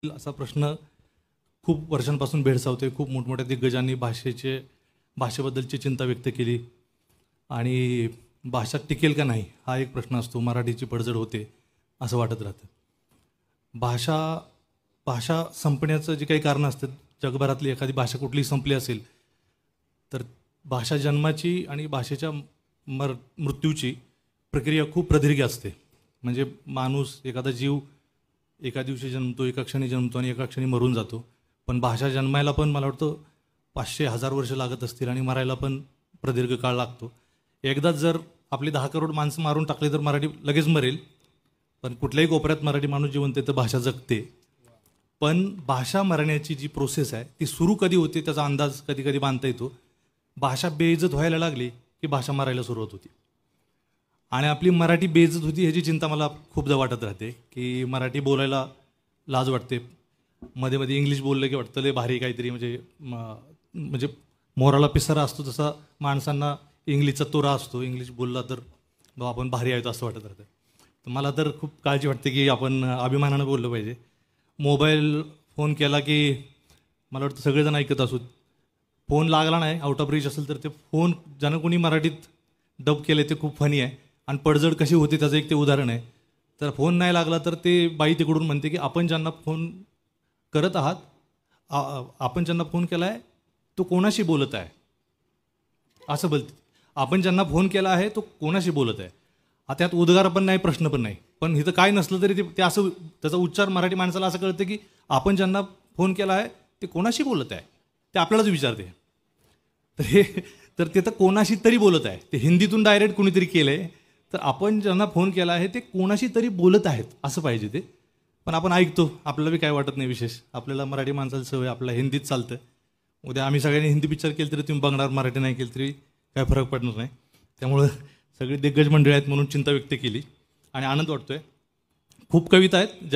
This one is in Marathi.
असा प्रश्न खूप वर्षांपासून भेडसावतोय. खूप मोठमोठ्या दिग्गजांनी भाषेबद्दलची चिंता व्यक्त केली आणि भाषा टिकेल का नाही हा एक प्रश्न असतो. मराठीची पडझड होते असं वाटत राहतं. भाषा संपण्याचं जे काही कारणं असतात, जगभरातली एखादी भाषा कुठलीही संपली असेल तर भाषा जन्माची आणि भाषेच्या मृत्यूची प्रक्रिया खूप प्रदीर्घ असते. म्हणजे माणूस, एखादा जीव एका दिवशी जन्मतो, एका क्षणी जन्मतो आणि एका क्षणी मरून जातो. पण भाषा जन्मायला पण मला वाटतं 500,000 वर्ष लागत असतील आणि मरायला पण प्रदीर्घ काळ लागतो. एकदाच जर आपली 10 करोड माणसं मारून टाकली तर मराठी लगेच मरेल, पण कुठल्याही कोपऱ्यात मराठी माणूस जिवंत आहे तर भाषा जगते. पण भाषा मरण्याची जी प्रोसेस आहे ती सुरू कधी होते त्याचा अंदाज कधी कधी बांधता येतो. भाषा बेइज्जत व्हायला लागली की भाषा मरायला सुरुवात होती. आणि आपली मराठी बेइज्जत होती ह्याची चिंता मला खूपदा वाटत राहते की मराठी बोलायला लाज वाटते. मध्ये मध्ये इंग्लिश बोललं की वाटतं लय भारी काहीतरी, म्हणजे मोराला पिसारा असतो तसा माणसांना इंग्लिशचा तोरा असतो. इंग्लिश बोलला तर आपण भारी आहे असं वाटत राहतं. तर मला तर खूप काळजी वाटते की आपण अभिमानानं बोललं पाहिजे. मोबाईल फोन केला की मला वाटतं सगळेजण ऐकत असू. फोन लागला नाही, आउट ऑफ रीच असेल तर ते फोन ज्यानं कोणी मराठीत डब केले ते खूप फनी आहे. आणि पडझड कशी होते त्याचं एक ते उदाहरण आहे. तर फोन नाही लागला तर ते बाई तिकडून म्हणते की आपण ज्यांना फोन करत आहात, आपण ज्यांना फोन केला आहे तो कोणाशी बोलत आहे असं बोलते. आपण ज्यांना फोन केला आहे तो कोणाशी बोलत आहे. त्यात उद्गार पण नाही, प्रश्न पण नाही. पण इथं काय नसलं तरी ते असं त्याचा उच्चार मराठी माणसाला असं कळतं की आपण ज्यांना फोन केला आहे ते कोणाशी बोलत आहे ते आपल्यालाच विचारते. तर ते तर कोणाशी तरी बोलत आहे. ते हिंदीतून डायरेक्ट कोणीतरी केलं आहे. तर आपण ज्यांना फोन केला आहे ते कोणाशी तरी बोलत आहेत असं पाहिजे ते. पण आपण ऐकतो, आपल्याला बी काय वाटत नाही विशेष. आपल्याला मराठी माणसाला सवय, आपल्याला हिंदीत चालतं. उद्या आम्ही सगळ्यांनी हिंदी पिक्चर केलं तरी तुम्ही बघणार, मराठी नाही केलं तरी काय फरक पडणार नाही. त्यामुळं सगळी दिग्गज मंडळी आहेत म्हणून चिंता व्यक्त केली आणि आनंद वाटतोय. खूप कविता आहेत.